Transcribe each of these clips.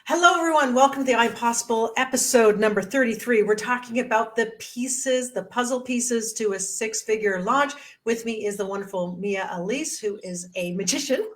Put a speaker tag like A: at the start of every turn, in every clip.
A: Hello, everyone. Welcome to the Impossible episode number 33. We're talking about the pieces, the puzzle pieces to a six-figure launch. With me is the wonderful Mia Elise, who is a magician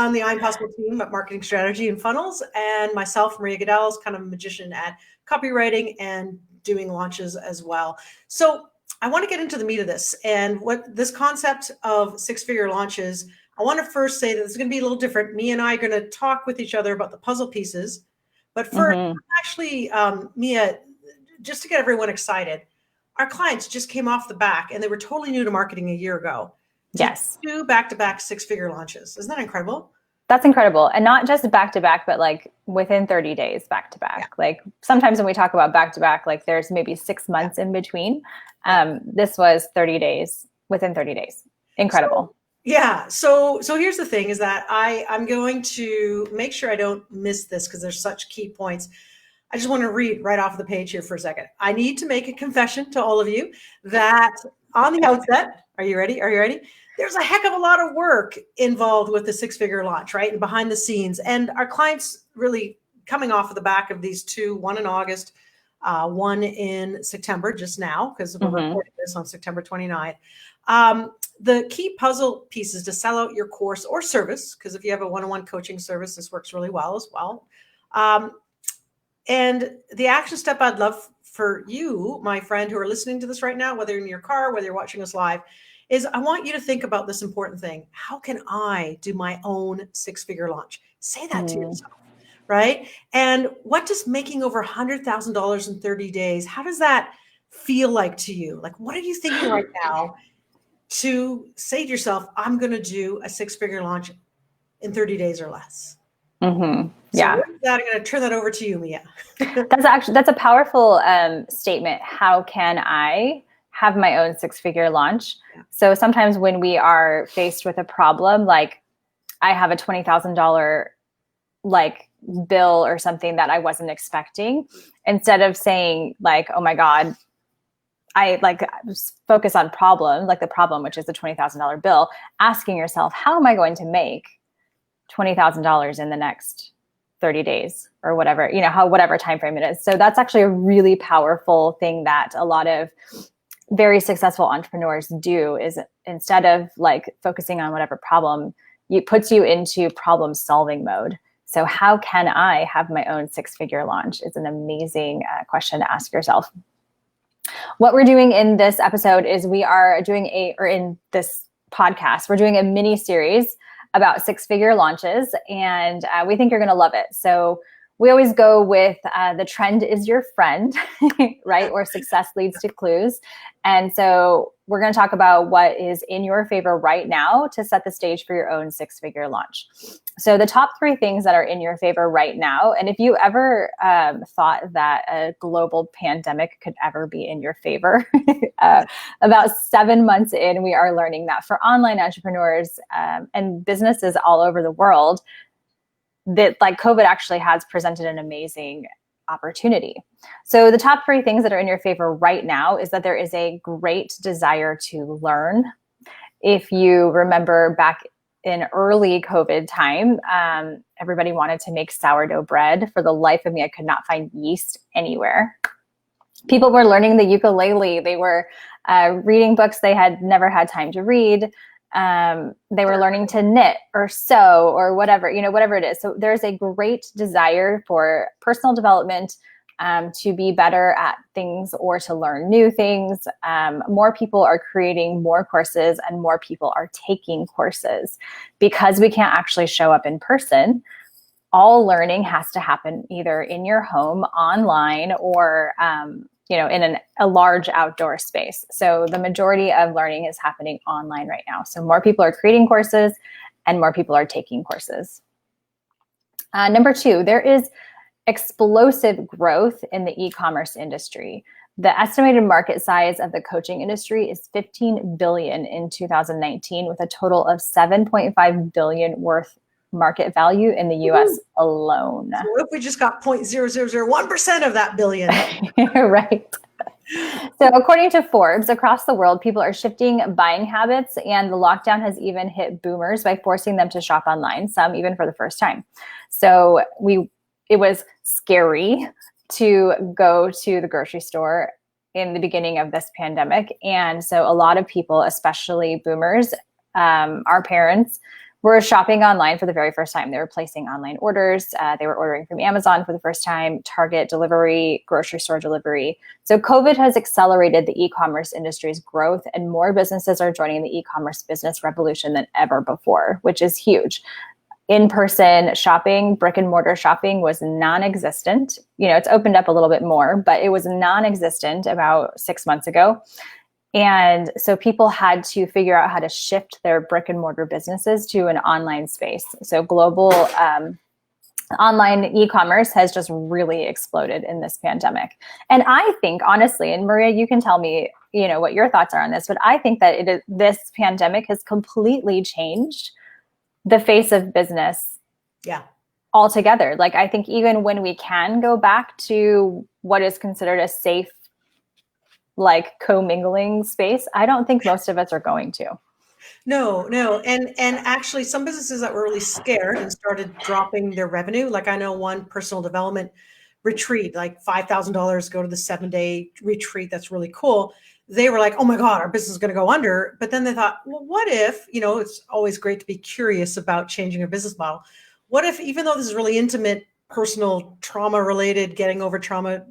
A: on the Impossible team at Marketing Strategy and Funnels, and myself, Maria Goodell, is kind of a magician at copywriting and doing launches as well. So I want to get into the meat of this and what this concept of six-figure launches. I want to first say that this is going to be a little different. Me and I are going to talk with each other about the puzzle pieces. But first, actually, Mia, just to get everyone excited, our clients just came off the back and they were totally new to marketing a year ago.
B: Yes.
A: 2 back-to-back six-figure launches. Isn't that incredible?
B: That's incredible. And not just back-to-back, but like within 30 days back-to-back. Yeah. Like sometimes when we talk about back-to-back, like there's maybe 6 months in between. This was 30 days, within 30 days. Incredible.
A: So here's the thing is that I'm going to make sure I don't miss this because there's such key points. I just want to read right off the page here for a second. I need to make a confession to all of you that on the outset, are you ready? There's a heck of a lot of work involved with the six-figure launch, right? And behind the scenes. And our clients really coming off of the back of these two, one in August, one in September, just now, because we're recording this on September 29th. The key puzzle pieces to sell out your course or service, because if you have a one-on-one coaching service, this works really well as well. And the action step I'd love for you, my friend, who are listening to this right now, whether in your car, whether you're watching us live, is I want you to think about this important thing. How can I do my own six-figure launch? Say that to yourself, right? And what does making over $100,000 in 30 days, how does that feel like to you? Like, what are you thinking right now to say to yourself, I'm going to do a six-figure launch in 30 days or less?
B: Yeah.
A: So I'm going to turn that over to you, Mia.
B: That's a powerful statement. How can I have my own six-figure launch? Yeah. So sometimes when we are faced with a problem, like I have a $20,000 like bill or something that I wasn't expecting, instead of saying like, oh my God, I like focus on problem, like the problem, which is the $20,000 bill, asking yourself, how am I going to make $20,000 in the next 30 days or whatever, whatever time frame it is. So that's actually a really powerful thing that a lot of very successful entrepreneurs do, is instead of like focusing on whatever problem, it puts you into problem solving mode. So how can I have my own six-figure launch is an amazing question to ask yourself. What we're doing in this episode is in this podcast, we're doing a mini series about six-figure launches, and we think you're going to love it. So we always go with the trend is your friend, right? Or success leads to clues. And so we're going to talk about what is in your favor right now to set the stage for your own six-figure launch. So the top 3 things that are in your favor right now, and if you ever thought that a global pandemic could ever be in your favor, about 7 months in, we are learning that for online entrepreneurs and businesses all over the world, that like COVID actually has presented an amazing opportunity. So the top 3 things that are in your favor right now is that there is a great desire to learn. If you remember back in early COVID time, everybody wanted to make sourdough bread. For the life of me, I could not find yeast anywhere. People were learning the ukulele. They were reading books they had never had time to read. They were learning to knit or sew or whatever it is. So there's a great desire for personal development, to be better at things or to learn new things. More people are creating more courses and more people are taking courses because we can't actually show up in person. All learning has to happen either in your home, online, or in a large outdoor space. So the majority of learning is happening online right now. So more people are creating courses and more people are taking courses. Number 2, there is explosive growth in the e-commerce industry. The estimated market size of the coaching industry is $15 billion in 2019, with a total of $7.5 billion worth market value in the US alone.
A: So what if we just got 0.0001% of that billion?
B: Right. So according to Forbes, across the world, people are shifting buying habits, and the lockdown has even hit boomers by forcing them to shop online, some even for the first time. So we it was scary to go to the grocery store in the beginning of this pandemic. And so a lot of people, especially boomers, our parents, were shopping online for the very first time. They were placing online orders. They were ordering from Amazon for the first time, Target delivery, grocery store delivery. So COVID has accelerated the e-commerce industry's growth, and more businesses are joining the e-commerce business revolution than ever before, which is huge. In-person shopping, brick and mortar shopping was non-existent. It's opened up a little bit more, but it was non-existent about 6 months ago. And so people had to figure out how to shift their brick and mortar businesses to an online space. So global online e-commerce has just really exploded in this pandemic. And I think, honestly, and Maria, you can tell me, what your thoughts are on this, but I think that this pandemic has completely changed the face of business.
A: Yeah.
B: Altogether. Like, I think even when we can go back to what is considered a safe, like, commingling space, I don't think most of us are going to.
A: No. And actually some businesses that were really scared and started dropping their revenue. Like, I know one personal development retreat, like $5,000, go to the 7-day retreat. That's really cool. They were like, oh my God, our business is going to go under. But then they thought, well, what if, it's always great to be curious about changing a business model. What if, even though this is really intimate, personal, trauma related, getting over trauma,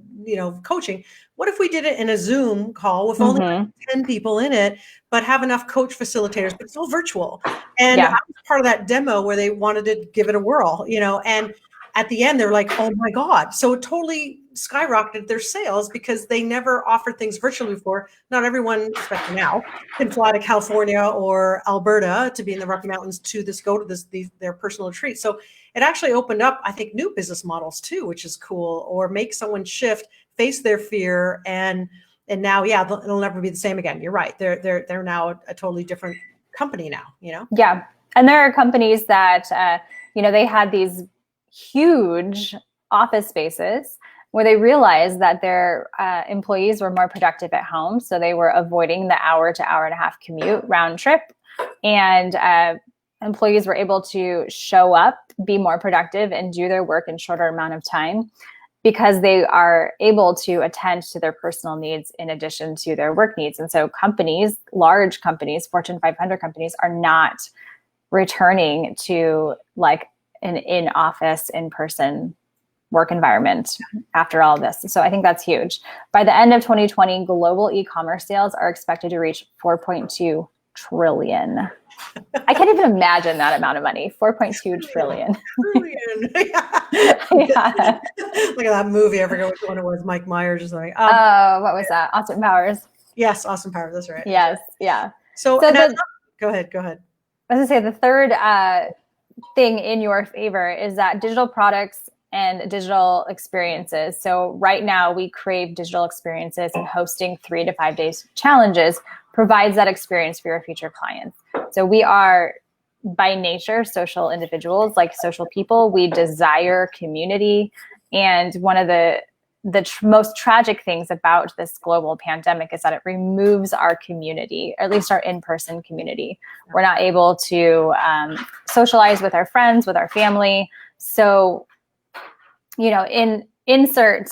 A: coaching, what if we did it in a Zoom call with only 10 people in it, but have enough coach facilitators, but it's all virtual? And I was part of that demo where they wanted to give it a whirl, and at the end, they're like, oh my God. So it totally skyrocketed their sales because they never offered things virtually before. Not everyone, especially now, can fly to California or Alberta to be in the Rocky Mountains to go to their personal retreat. So it actually opened up, I think, new business models too, which is cool, or make someone shift, face their fear, and now, it'll never be the same again. You're right. They're now a totally different company now,
B: Yeah. And there are companies that, they had these huge office spaces where they realized that their employees were more productive at home. So they were avoiding the hour to hour and a half commute round trip. And employees were able to show up, be more productive, and do their work in shorter amount of time because they are able to attend to their personal needs in addition to their work needs. And so companies, large companies, Fortune 500 companies, are not returning to like an in-office, in-person work environment after all this. So I think that's huge. By the end of 2020, global e-commerce sales are expected to reach 4.2 trillion. I can't even imagine that amount of money. 4.2 trillion.
A: Yeah. Look at that movie. I forget which one it was. Mike Myers or something.
B: What was that? Austin Powers.
A: Yes, Austin Powers. That's right.
B: Yes. Yeah.
A: So go ahead. I was
B: going to say the third thing in your favor is that digital products and digital experiences. So right now we crave digital experiences, and hosting 3 to 5 days challenges provides that experience for your future clients. So we are by nature social individuals, like social people. We desire community. And one of the most tragic things about this global pandemic is that it removes our community, or at least our in-person community. We're not able to socialize with our friends, with our family. So, insert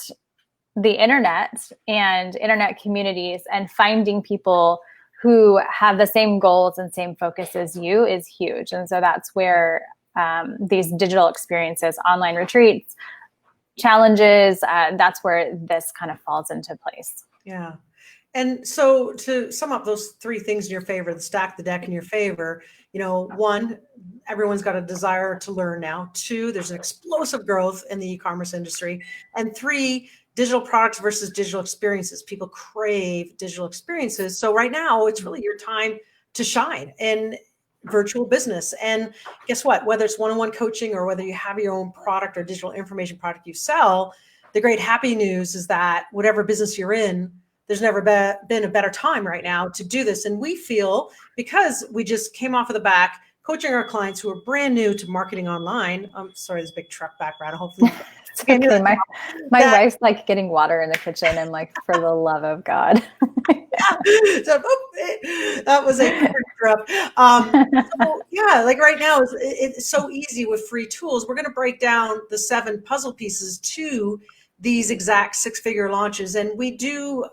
B: the internet and internet communities, and finding people who have the same goals and same focus as you is huge. And so that's where these digital experiences, online retreats, challenges, that's where this kind of falls into place.
A: Yeah. And so to sum up those 3 things in your favor, stack the deck in your favor, 1, everyone's got a desire to learn now. 2, there's an explosive growth in the e-commerce industry. And 3, digital products versus digital experiences. People crave digital experiences. So right now it's really your time to shine in virtual business. And guess what? Whether it's one-on-one coaching or whether you have your own product or digital information product you sell, the great happy news is that whatever business you're in, there's never been a better time right now to do this. And we feel, because we just came off of the back coaching our clients who are brand new to marketing online. I'm sorry, there's a big truck background. Hopefully
B: It's okay. My wife's like getting water in the kitchen. I'm like, for the love of God.
A: So, that was a quick interrupt. So yeah, like right now, it's so easy with free tools. We're going to break down the 7 puzzle pieces to these exact 6-figure launches, and we do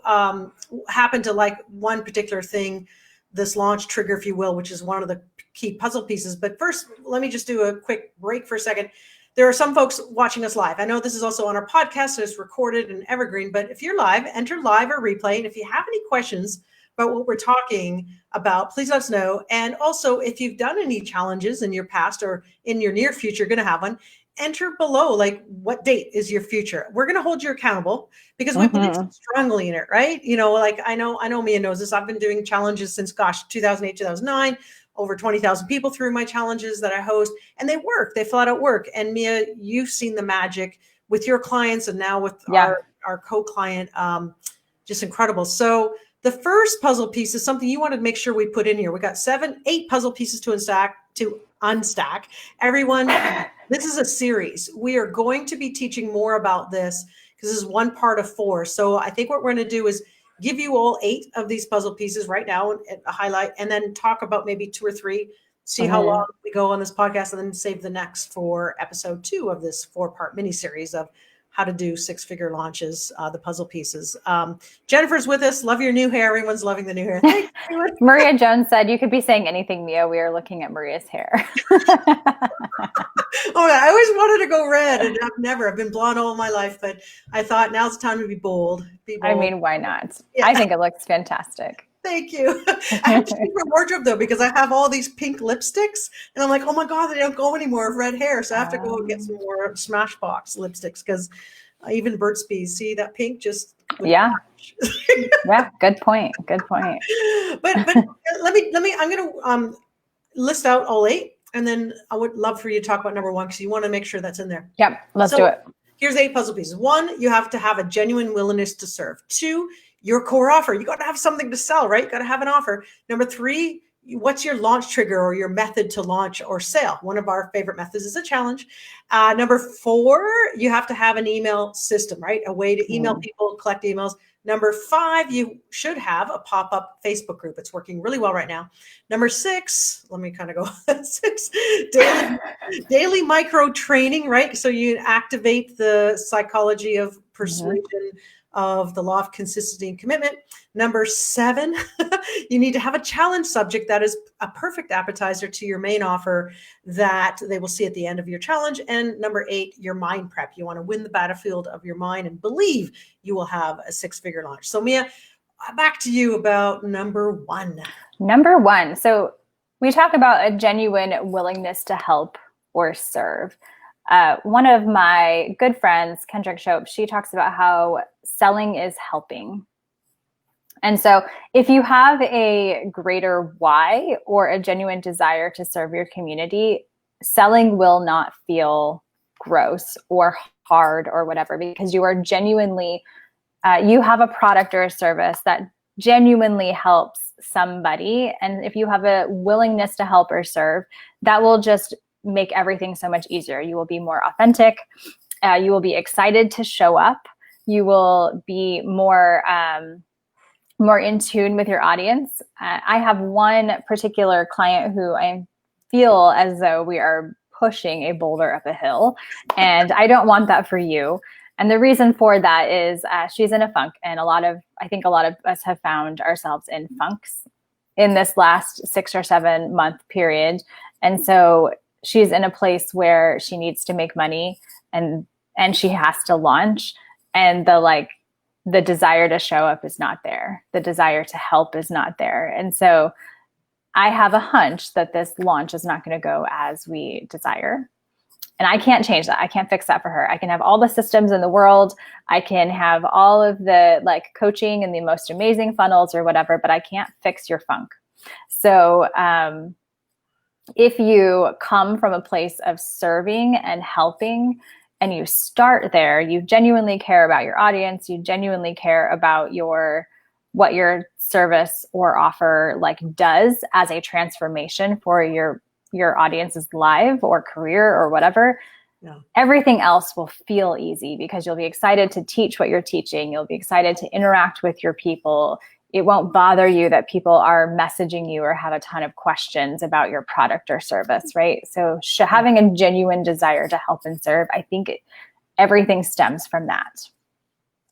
A: happen to like one particular thing, this launch trigger, if you will, which is one of the key puzzle pieces. But first, let me just do a quick break for a second. There are some folks watching us live. I know this is also on our podcast, so it's recorded and evergreen, but if you're live, enter live or replay. And if you have any questions about what we're talking about, please let us know. And also, if you've done any challenges in your past or in your near future, going to have one, enter below, like what date is your future? We're going to hold you accountable because we believe strongly in it, right? You know, like I know Mia knows this. I've been doing challenges since, 2008, 2009. Over 20,000 people through my challenges that I host, and they work. They flat out work. And Mia, you've seen the magic with your clients and now with our co-client, just incredible. So the first puzzle piece is something you wanted to make sure we put in here. We got 8 puzzle pieces to unstack. Everyone, this is a series. We are going to be teaching more about this because this is one part of 4. So I think what we're going to do is give you all 8 of these puzzle pieces right now and a highlight, and then talk about maybe 2 or 3, see how long we go on this podcast, and then save the next for episode 2 of this 4-part mini series of how to do 6-figure launches, the puzzle pieces. Jennifer's with us. Love your new hair. Everyone's loving the new hair. Thank you.
B: Maria Jones said, you could be saying anything, Mia. We are looking at Maria's hair.
A: Oh, I always wanted to go red, and I've been blonde all my life, but I thought now's the time to be bold.
B: I mean, why not? Yeah. I think it looks fantastic.
A: Thank you. I have to change my wardrobe though, because I have all these pink lipsticks, and I'm like, oh my God, they don't go anymore with red hair. So I have to go and get some more Smashbox lipsticks, because even Burt's Bees, see that pink just.
B: Yeah. Yeah. Good point. Good point.
A: But let me, I'm going to list out all 8. And then I would love for you to talk about number 1, because you want to make sure that's in there.
B: Yep. Let's do it.
A: Here's 8 puzzle pieces. 1, you have to have a genuine willingness to serve. 2, your core offer. You got to have something to sell, right? You got to have an offer. Number 3, what's your launch trigger or your method to launch or sale? One of our favorite methods is a challenge. Number 4, you have to have an email system, right? A way to email people, collect emails. Number 5, you should have a pop-up Facebook group. It's working really well right now. Number 6, let me kind of go 6, daily micro training, right? So you activate the psychology of persuasion, of the law of consistency and commitment. Number 7, you need to have a challenge subject that is a perfect appetizer to your main offer that they will see at the end of your challenge. And number 8, your mind prep. You want to win the battlefield of your mind and believe you will have a 6-figure launch. So Mia, back to you about number 1.
B: Number 1. So we talk about a genuine willingness to help or serve. One of my good friends, Kendrick Shope, she talks about how selling is helping. And so if you have a greater why or a genuine desire to serve your community, selling will not feel gross or hard or whatever, because you are genuinely, you have a product or a service that genuinely helps somebody. And if you have a willingness to help or serve, that will just make everything so much easier. You will be more authentic. You will be excited to show up. You will be more in tune with your audience. I have one particular client who I feel as though we are pushing a boulder up a hill, and I don't want that for you. And the reason for that is she's in a funk, and I think a lot of us have found ourselves in funks in this last 6 or 7 month period. And so she's in a place where she needs to make money and she has to launch, and the desire to show up is not there. The desire to help is not there. And so I have a hunch that this launch is not going to go as we desire. And I can't change that. I can't fix that for her. I can have all the systems in the world. I can have all of the coaching and the most amazing funnels or whatever, but I can't fix your funk. So if you come from a place of serving and helping, and you start there, you genuinely care about your audience, you genuinely care about what your service or offer does as a transformation for your audience's life or career or whatever, everything else will feel easy because you'll be excited to teach what you're teaching. You'll be excited to interact with your people. It won't bother you that people are messaging you or have a ton of questions about your product or service, right? So having a genuine desire to help and serve, I think everything stems from that.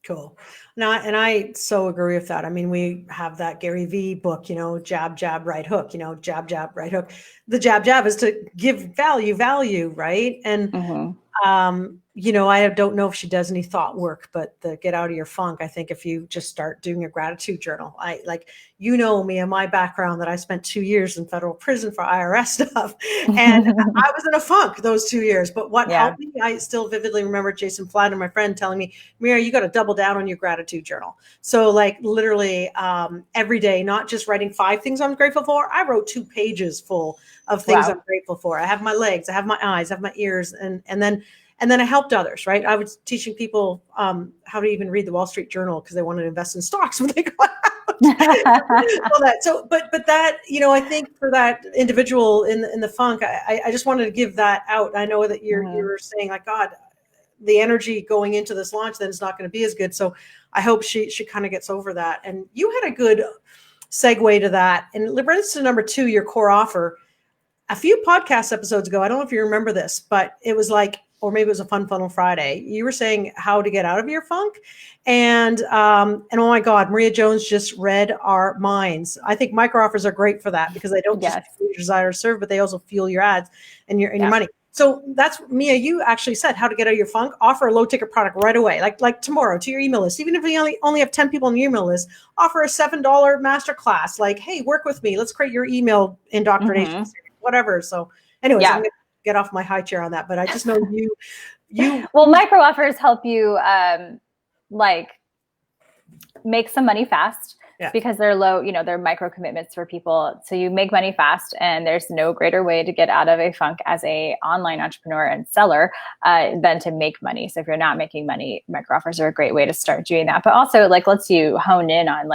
A: Cool. Now, and I so agree with that. I mean, we have that Gary V book, jab, jab, right hook, jab, jab, right hook. The jab, jab is to give value, right? And, I don't know if she does any thought work, but the get out of your funk, I think if you just start doing a gratitude journal, me and my background that I spent 2 years in federal prison for IRS stuff. And I was in a funk those 2 years, but what helped me, I still vividly remember Jason Flatter, my friend, telling me, Mira, you got to double down on your gratitude journal. So literally every day, not just writing 5 things I'm grateful for. I wrote 2 pages full of things I'm grateful for. I have my legs, I have my eyes, I have my ears, and then I helped others, right? I was teaching people how to even read the Wall Street Journal because they wanted to invest in stocks when they got out. All that. So, but that, I think for that individual in the funk, I just wanted to give that out. I know that you're saying like, God, the energy going into this launch then is not going to be as good. So I hope she kind of gets over that. And you had a good segue to that. And it brings us to number 2, your core offer. A few podcast episodes ago, I don't know if you remember this, but it was like, or maybe it was a Fun Funnel Friday, you were saying how to get out of your funk. And oh my God, Maria Jones just read our minds. I think micro offers are great for that because they don't just fuel your desire to serve, but they also fuel your ads and your money. So that's, Mia, you actually said how to get out of your funk. Offer a low ticket product right away, like tomorrow to your email list. Even if you only have 10 people on your email list, offer a $7 masterclass. Like, hey, work with me. Let's create your email indoctrination series, whatever. So anyways, I'm going to get off my high chair on that, but I just know you.
B: Well, micro offers help you make some money fast because they're low, they're micro commitments for people. So you make money fast, and there's no greater way to get out of a funk as a online entrepreneur and seller than to make money. So if you're not making money, micro offers are a great way to start doing that. But also lets you hone in on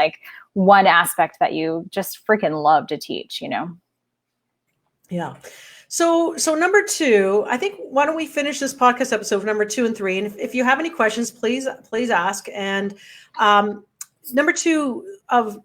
B: one aspect that you just freaking love to teach,
A: Yeah. So number 2, I think, why don't we finish this podcast episode with number 2 and 3? And if you have any questions, please ask. And number 2 of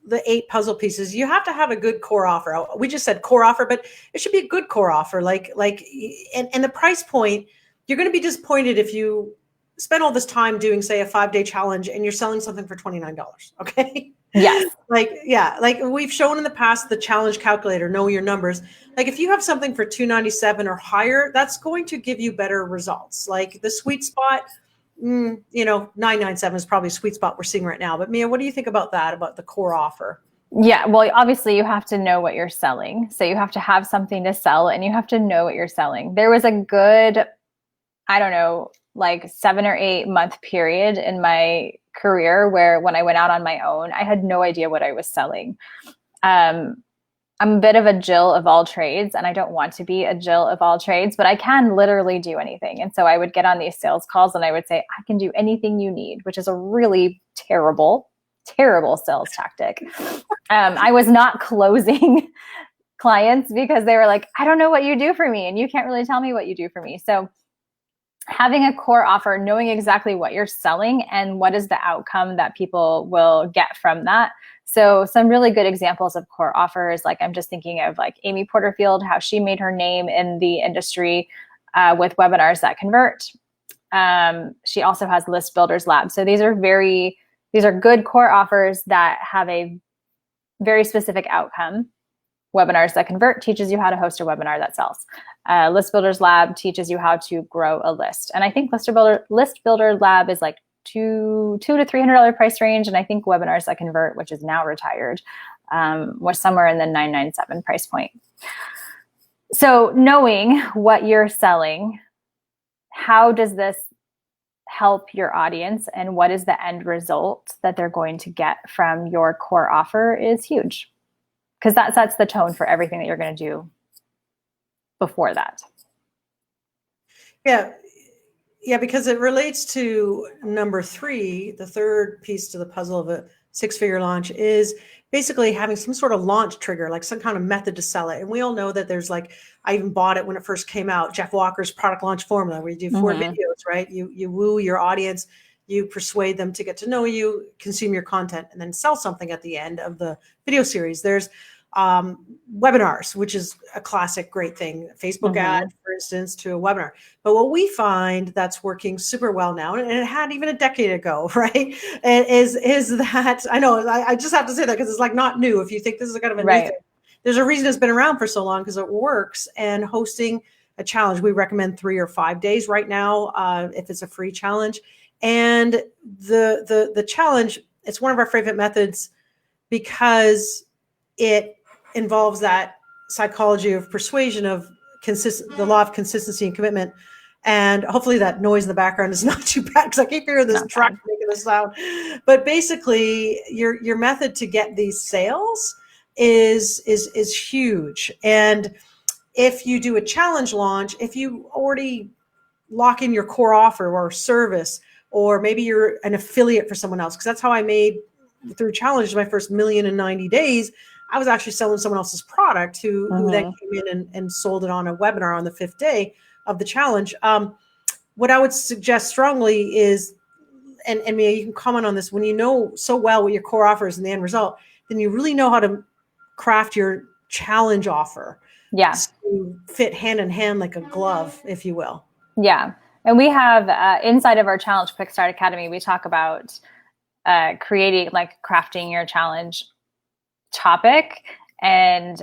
A: the 8 puzzle pieces, you have to have a good core offer. We just said core offer, but it should be a good core offer. And the price point, you're going to be disappointed if you spend all this time doing, say, a 5-day challenge and you're selling something for $29. Okay.
B: Yes.
A: Like we've shown in the past, the challenge calculator, know your numbers. Like if you have something for $297 or higher, that's going to give you better results. Like the sweet spot, $997 is probably a sweet spot we're seeing right now. But Mia, what do you think about that, about the core offer?
B: Yeah, well, obviously you have to know what you're selling. So you have to have something to sell, and you have to know what you're selling. There was a good, 7 or 8 month period in my career where when I went out on my own, I had no idea what I was selling. I'm a bit of a Jill of all trades, and I don't want to be a Jill of all trades, but I can literally do anything. And so I would get on these sales calls and I would say, I can do anything you need, which is a really terrible sales tactic. I was not closing clients because they were like, I don't know what you do for me, and you can't really tell me what you do for me. So having a core offer, knowing exactly what you're selling and what is the outcome that people will get from that. So some really good examples of core offers, I'm just thinking of Amy Porterfield, how she made her name in the industry with webinars that convert. She also has List Builders Lab. So these are good core offers that have a very specific outcome. Webinars that convert teaches you how to host a webinar that sells. List Builders Lab teaches you how to grow a list. And I think List Builder Lab is $200 to $300 price range. And I think Webinars That Convert, which is now retired, was somewhere in the $997 price point. So knowing what you're selling, how does this help your audience, and what is the end result that they're going to get from your core offer is huge. Because that sets the tone for everything that you're going to do before that.
A: Yeah, because it relates to number 3, the third piece to the puzzle of six-figure launch is basically having some sort of launch trigger, like some kind of method to sell it. And we all know that there's like, I even bought it when it first came out, Jeff Walker's product launch formula, where you do 4 videos, right? You woo your audience, you persuade them to get to know you, consume your content, and then sell something at the end of the video series. There's webinars, which is a classic great thing. Facebook ad, for instance, to a webinar. But what we find that's working super well now, and it had even a decade ago, right, is that, I know, I just have to say that because it's like not new. If you think this is kind of a new thing, there's a reason it's been around for so long, because it works. And hosting a challenge, we recommend 3 or 5 days right now, if it's a free challenge. And the challenge, it's one of our favorite methods because it involves that psychology of persuasion, of the law of consistency and commitment. And hopefully that noise in the background is not too bad, because I keep hearing this truck making this sound. But basically, your method to get these sales is huge. And if you do a challenge launch, if you already lock in your core offer or service, or maybe you're an affiliate for someone else, because that's how I made, through challenges, my first $1 million in 90 days. I was actually selling someone else's product who then came in and sold it on a webinar on the 5th day of the challenge. What I would suggest strongly is, and Mia, you can comment on this, when you know so well what your core offer is and the end result, then you really know how to craft your challenge offer.
B: Yeah.
A: To fit hand in hand like a glove, if you will.
B: Yeah. And we have inside of our Challenge Quick Start Academy, we talk about creating, like crafting your challenge topic. And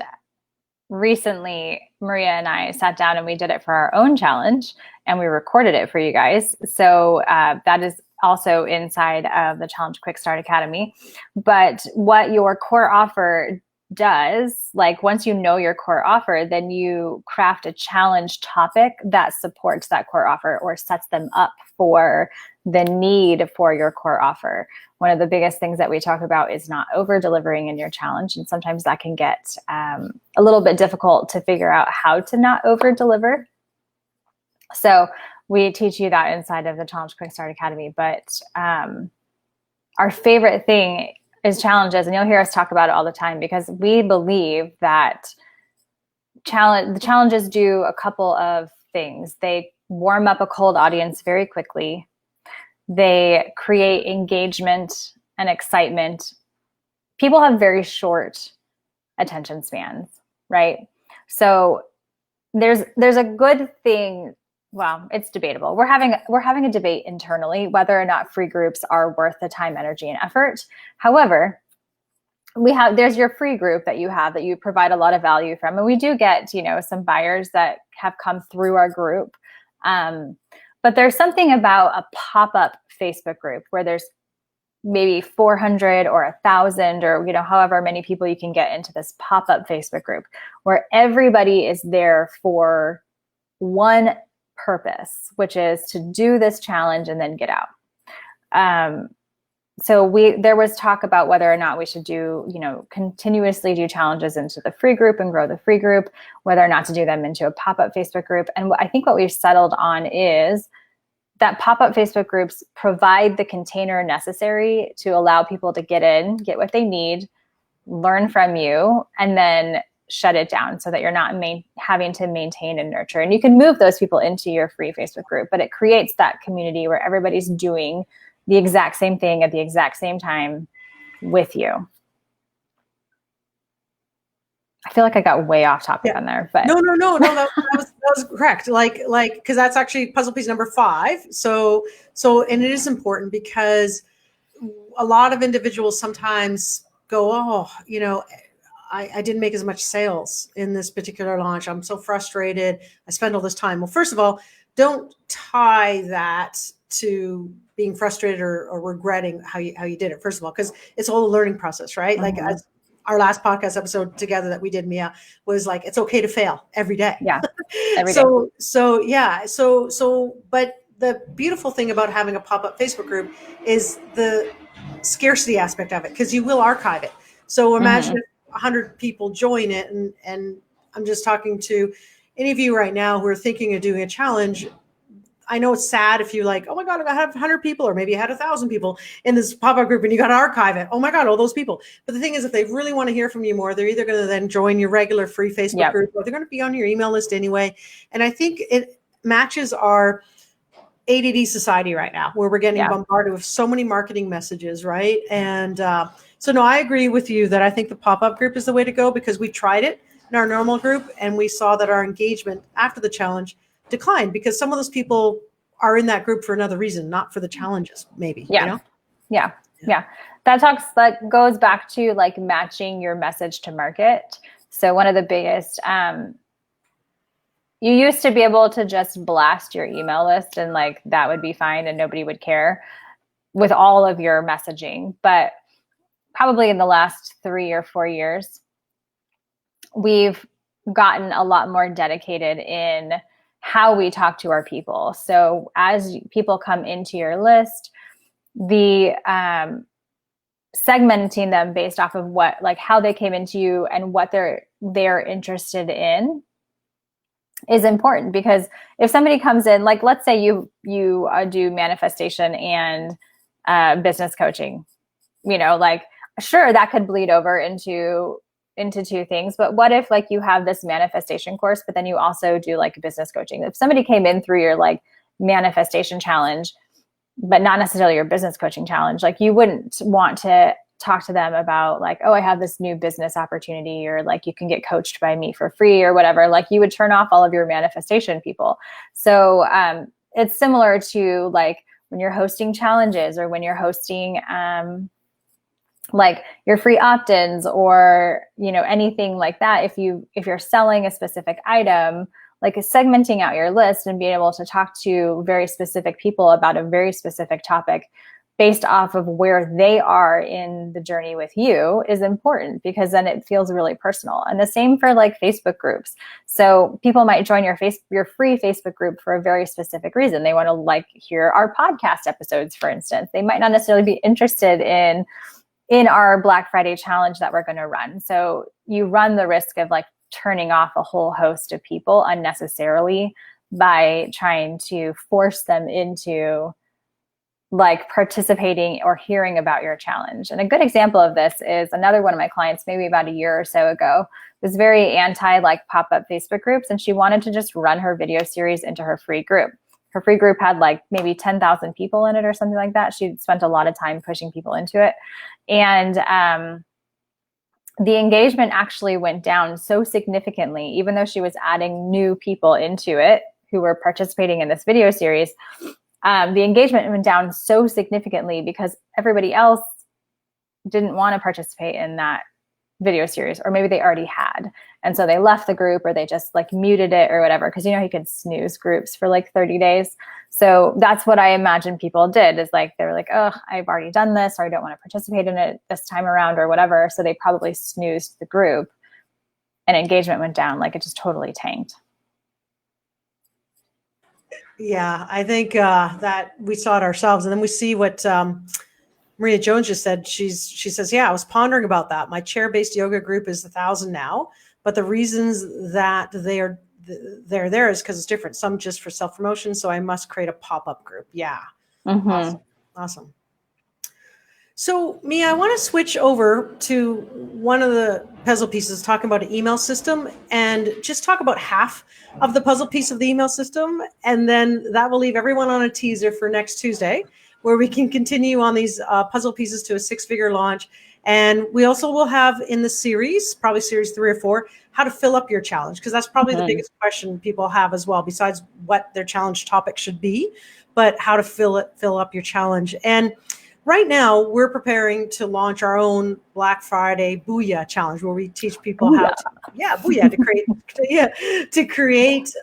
B: recently Maria and I sat down and we did it for our own challenge, and we recorded it for you guys. So that is also inside of the Challenge Quick Start Academy. But what your core offer does, like once you know your core offer, then you craft a challenge topic that supports that core offer or sets them up for the need for your core offer. One of the biggest things that we talk about is not over delivering in your challenge. And sometimes that can get a little bit difficult to figure out how to not over deliver. So we teach you that inside of the Challenge Quick Start Academy. But our favorite thing is challenges, and you'll hear us talk about it all the time, because we believe that the challenges do a couple of things. They warm up a cold audience very quickly. They create engagement and excitement. People have very short attention spans, right? So there's a good thing. Well, it's debatable. We're having a debate internally whether or not free groups are worth the time, energy, and effort. However, there's your free group that you provide a lot of value from, and we do get some buyers that have come through our group. But there's something about a pop-up Facebook group where there's maybe 400 or 1,000 or however many people you can get into this pop-up Facebook group, where everybody is there for one purpose, which is to do this challenge and then get out. So there was talk about whether or not we should continuously do challenges into the free group and grow the free group, whether or not to do them into a pop-up Facebook group. And I think what we've settled on is that pop-up Facebook groups provide the container necessary to allow people to get in, get what they need, learn from you, and then shut it down so that you're not having to maintain and nurture. And you can move those people into your free Facebook group, but it creates that community where everybody's doing the exact same thing at the exact same time with you. I feel like I got way off topic on there, but
A: no, that was correct. Like, because that's actually puzzle piece number 5. So, and it is important because a lot of individuals sometimes go, I didn't make as much sales in this particular launch. I'm so frustrated. I spent all this time. Well, first of all, don't tie that to being frustrated or regretting how you did it, first of all, because it's all a learning process, right? Like as our last podcast episode together that we did, Mia, was like, it's okay to fail every day.
B: Yeah. Every day.
A: But the beautiful thing about having a pop-up Facebook group is the scarcity aspect of it, because you will archive it. So imagine if 100 people join it, and I'm just talking to any of you right now who are thinking of doing a challenge. I know it's sad if you like, oh my God, I have 100 people, or maybe you had 1,000 people in this pop-up group and you got to archive it. Oh my God, all those people. But the thing is, if they really want to hear from you more, they're either going to then join your regular free Facebook group, or they're going to be on your email list anyway. And I think it matches our ADD society right now, where we're getting bombarded with so many marketing messages, right? And so no, I agree with you that I think the pop-up group is the way to go, because we tried it in our normal group and we saw that our engagement after the challenge declined, because some of those people are in that group for another reason, not for the challenges, maybe.
B: Yeah.
A: You know?
B: Yeah. That goes back to like matching your message to market. So one of the biggest, you used to be able to just blast your email list and like that would be fine and nobody would care with all of your messaging. But probably in the last 3 or 4 years, we've gotten a lot more dedicated in how we talk to our people. So as people come into your list, the segmenting them based off of what, like how they came into you and what they're interested in is important. Because if somebody comes in, like let's say you do manifestation and business coaching, you know, like sure, that could bleed over into two things. But what if like you have this manifestation course, but then you also do like business coaching? If somebody came in through your like manifestation challenge, but not necessarily your business coaching challenge, like you wouldn't want to talk to them about like, oh, I have this new business opportunity, or like you can get coached by me for free or whatever. Like you would turn off all of your manifestation people. So it's similar to like when you're hosting challenges, or when you're hosting like your free opt-ins, or, you know, anything like that. If you're selling a specific item, like segmenting out your list and being able to talk to very specific people about a very specific topic based off of where they are in the journey with you is important, because then it feels really personal. And the same for like Facebook groups. So people might join your free Facebook group for a very specific reason. They want to like hear our podcast episodes, for instance. They might not necessarily be interested in our Black Friday challenge that we're going to run. So you run the risk of like turning off a whole host of people unnecessarily by trying to force them into like participating or hearing about your challenge. And a good example of this is another one of my clients, maybe about a year or so ago, was very anti like pop-up Facebook groups. And she wanted to just run her video series into her free group. Her free group had like maybe 10,000 people in it or something like that. She spent a lot of time pushing people into it. And the engagement actually went down so significantly, even though she was adding new people into it who were participating in this video series. The engagement went down so significantly because everybody else didn't want to participate in that video series, or maybe they already had. And so they left the group, or they just like muted it or whatever. Cause you know, you can snooze groups for like 30 days. So that's what I imagine people did, is like, they were like, oh, I've already done this, or I don't want to participate in it this time around or whatever. So they probably snoozed the group and engagement went down. Like it just totally tanked.
A: Yeah, I think that we saw it ourselves, and then we see what Maria Jones just said. She says, yeah, I was pondering about that. My chair-based yoga group is 1,000 now, but the reasons that they're there is because it's different. Some just for self-promotion, so I must create a pop-up group. Yeah, awesome. So Mia, I want to switch over to one of the puzzle pieces, talking about an email system, and just talk about half of the puzzle piece of the email system. And then that will leave everyone on a teaser for next Tuesday, where we can continue on these puzzle pieces to a 6-figure launch. And we also will have in the series, probably series 3 or 4, how to fill up your challenge, because that's probably the biggest question people have as well, besides what their challenge topic should be, but how to fill up your challenge. And right now, we're preparing to launch our own Black Friday Booyah challenge, where we teach people how to create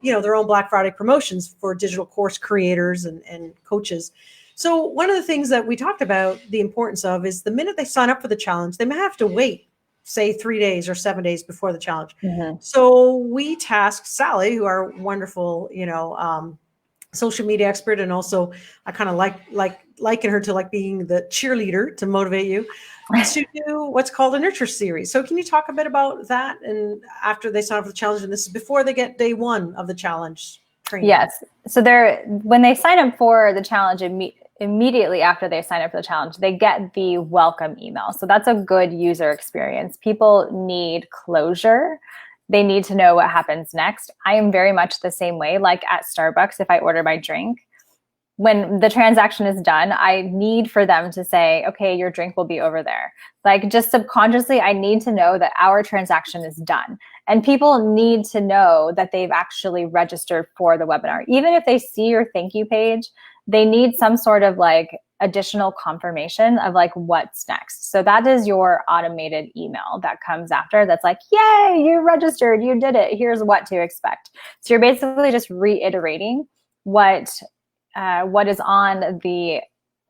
A: their own Black Friday promotions for digital course creators and coaches. So one of the things that we talked about the importance of is the minute they sign up for the challenge, they may have to wait, say 3 days or 7 days before the challenge. So we tasked Sally, who are wonderful, social media expert, and also I kind of liken her to like being the cheerleader to motivate you, to do what's called a nurture series. So can you talk a bit about that? And after they sign up for the challenge, and this is before they get day 1 of the challenge. training?
B: Yes. So when they sign up for the challenge, immediately after they sign up for the challenge, they get the welcome email. So that's a good user experience. People need closure. They need to know what happens next. I am very much the same way. Like at Starbucks, if I order my drink, when the transaction is done, I need for them to say, okay, your drink will be over there. Like just subconsciously, I need to know that our transaction is done. And people need to know that they've actually registered for the webinar. Even if they see your thank you page, they need some sort of like additional confirmation of like what's next. So that is your automated email that comes after that's like, yay, you registered, you did it. Here's what to expect. So you're basically just reiterating what is on the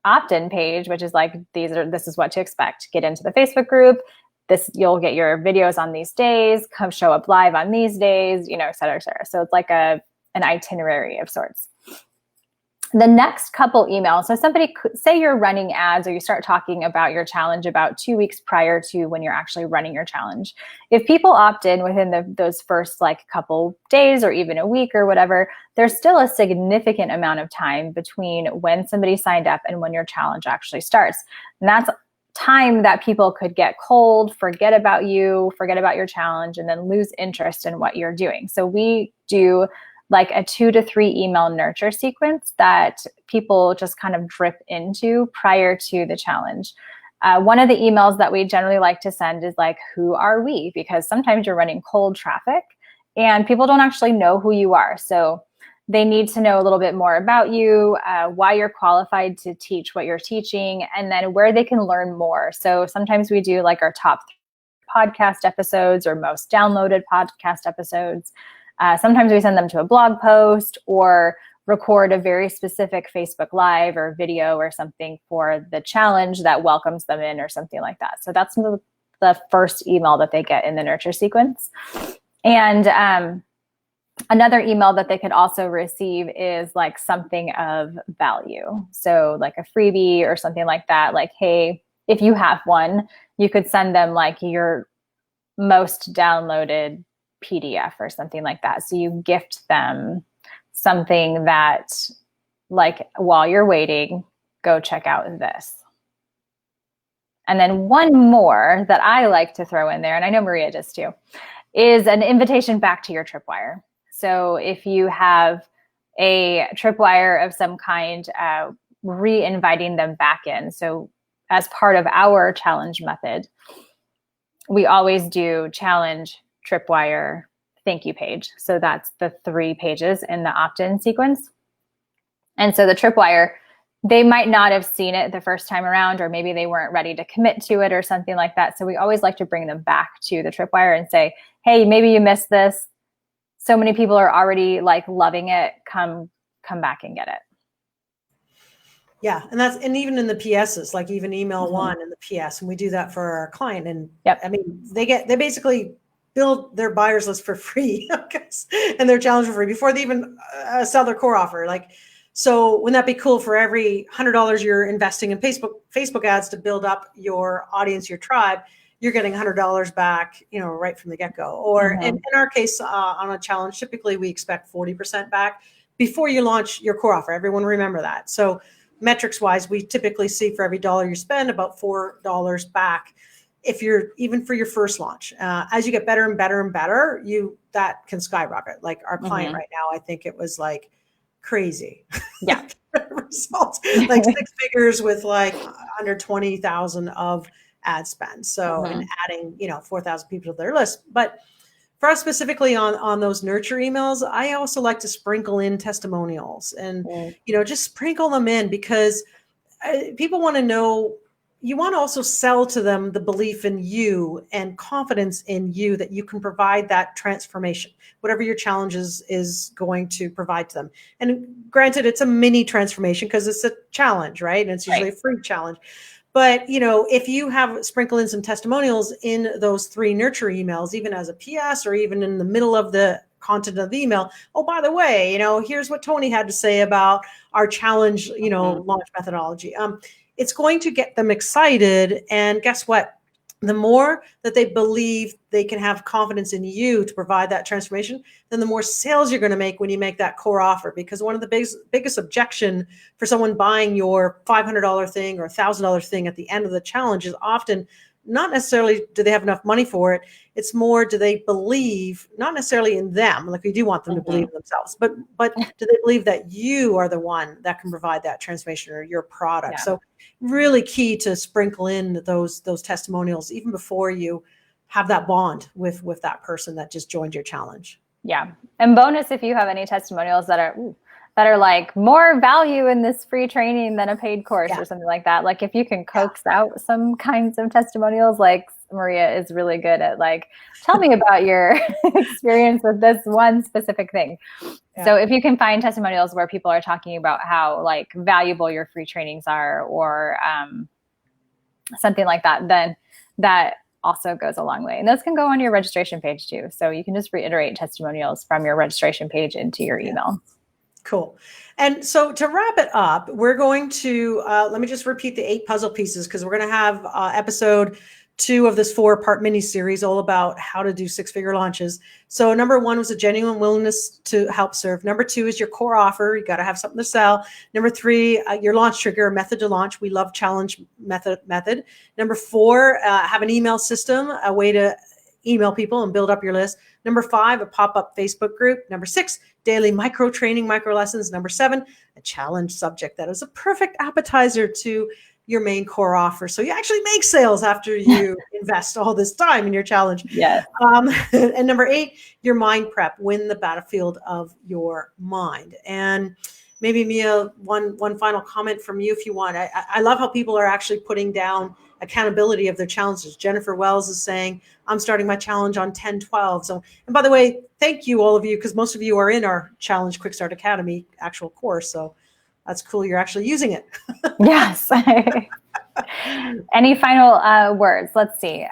B: opt-in page, which is like, this is what to expect. Get into the Facebook group. You'll get your videos on these days, come show up live on these days, et cetera, et cetera. So it's like an itinerary of sorts. The next couple emails, so somebody could say you're running ads or you start talking about your challenge about 2 weeks prior to when you're actually running your challenge. If people opt in within those first like couple days or even a week or whatever, there's still a significant amount of time between when somebody signed up and when your challenge actually starts. And that's time that people could get cold, forget about you, forget about your challenge, and then lose interest in what you're doing. So we do like a 2 to 3 email nurture sequence that people just kind of drip into prior to the challenge. One of the emails that we generally like to send is like, who are we? Because sometimes you're running cold traffic and people don't actually know who you are. So they need to know a little bit more about you, why you're qualified to teach what you're teaching, and then where they can learn more. So sometimes we do like our top podcast episodes or most downloaded podcast episodes. Sometimes we send them to a blog post or record a very specific Facebook Live or video or something for the challenge that welcomes them in or something like that. So that's the first email that they get in the nurture sequence. And another email that they could also receive is like something of value. So like a freebie or something like that. Like, hey, if you have one, you could send them like your most downloaded PDF or something like that. So you gift them something that, like, while you're waiting, go check out this. And then one more that I like to throw in there, and I know Maria does too, is an invitation back to your Tripwire. So if you have a Tripwire of some kind, re-inviting them back in. So as part of our challenge method, we always do challenge, Tripwire, thank you page. So that's the 3 pages in the opt-in sequence. And so the Tripwire, they might not have seen it the first time around, or maybe they weren't ready to commit to it or something like that. So we always like to bring them back to the Tripwire and say, hey, maybe you missed this. So many people are already like loving it. Come back and get it.
A: Yeah, and even in the PSs, like even email one in the PS, and we do that for our client. And I mean, they basically build their buyers list for free and their challenge for free before they even sell their core offer. Like, so wouldn't that be cool for every $100 you're investing in Facebook ads to build up your audience, your tribe, you're getting $100 back, right from the get-go. Or in our case, on a challenge, typically we expect 40% back before you launch your core offer. Everyone remember that. So metrics wise, we typically see for every dollar you spend about $4 back. If you're even for your first launch, as you get better and better and better, that can skyrocket. Like our client right now, I think it was like crazy.
B: Yeah.
A: Results like 6 figures with like under 20,000 of ad spend. So and adding 4,000 people to their list. But for us specifically on those nurture emails, I also like to sprinkle in testimonials and just sprinkle them in, because people want to know. You want to also sell to them the belief in you and confidence in you that you can provide that transformation, whatever your challenge is going to provide to them. And granted, it's a mini transformation because it's a challenge, right? And it's usually a free challenge. But, if you have sprinkle in some testimonials in those 3 nurture emails, even as a PS or even in the middle of the content of the email, oh, by the way, here's what Tony had to say about our challenge, launch methodology. It's going to get them excited. And guess what? the more that they believe they can have confidence in you to provide that transformation, then the more sales you're going to make when you make that core offer. Because one of the biggest objection for someone buying your $500 thing or $1,000 thing at the end of the challenge is often not necessarily do they have enough money for it. It's more, do they believe, not necessarily in them, like we do want them to believe in themselves, but do they believe that you are the one that can provide that transformation or your product?
B: Yeah.
A: So really key to sprinkle in those testimonials even before you have that bond with that person that just joined your challenge.
B: Yeah. And bonus, if you have any testimonials that are like more value in this free training than a paid course or something like that. Like if you can coax out some kinds of testimonials, like Maria is really good at, like, tell me about your experience with this one specific thing. Yeah. So if you can find testimonials where people are talking about how like valuable your free trainings are, or something like that, then that also goes a long way. And those can go on your registration page too. So you can just reiterate testimonials from your registration page into your email.
A: Cool. And so to wrap it up, we're going to, let me just repeat the 8 puzzle pieces, because we're going to have episode 2 of this 4-part mini series all about how to do 6-figure launches. So number 1 was a genuine willingness to help serve. Number 2 is your core offer. You got to have something to sell. Number 3, your launch trigger, method to launch. We love challenge method. Number 4, have an email system, a way to email people and build up your list. Number 5, a pop-up Facebook group. Number 6, daily micro training, micro lessons. Number 7, a challenge subject that is a perfect appetizer to your main core offer. So you actually make sales after you invest all this time in your challenge.
B: Yes.
A: And number 8, your mind prep, win the battlefield of your mind. And maybe Mia, one final comment from you if you want. I love how people are actually putting down accountability of their challenges. Jennifer Wells is saying, I'm starting my challenge on 10/12. So, and by the way, thank you all of you, because most of you are in our Challenge Quick Start Academy actual course. So that's cool. You're actually using it.
B: Yes. Any final words? Let's see.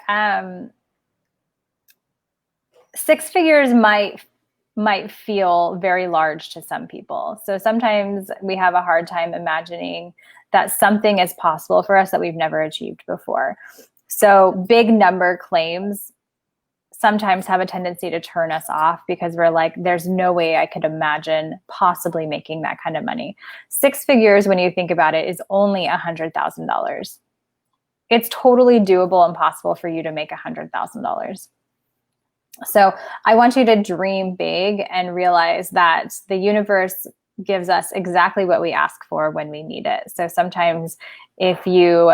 B: 6 figures might feel very large to some people. So sometimes we have a hard time imagining that something is possible for us that we've never achieved before. So big number claims sometimes have a tendency to turn us off, because we're like, there's no way I could imagine possibly making that kind of money. 6 figures, when you think about it, is only $100,000. It's totally doable and possible for you to make $100,000. So I want you to dream big and realize that the universe gives us exactly what we ask for when we need it. So sometimes if you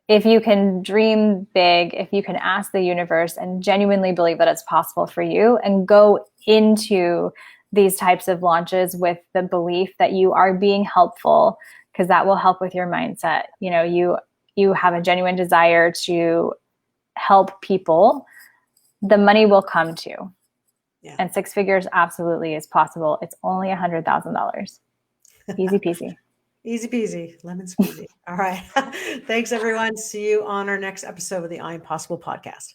B: can dream big, if you can ask the universe and genuinely believe that it's possible for you, and go into these types of launches with the belief that you are being helpful, because that will help with your mindset. You know, you have a genuine desire to help people, the money will come to you. Yeah. And 6 figures absolutely is possible. It's only $100,000. Easy peasy.
A: Easy peasy, lemon squeezy. All right. Thanks, everyone. See you on our next episode of the I'm Possible podcast.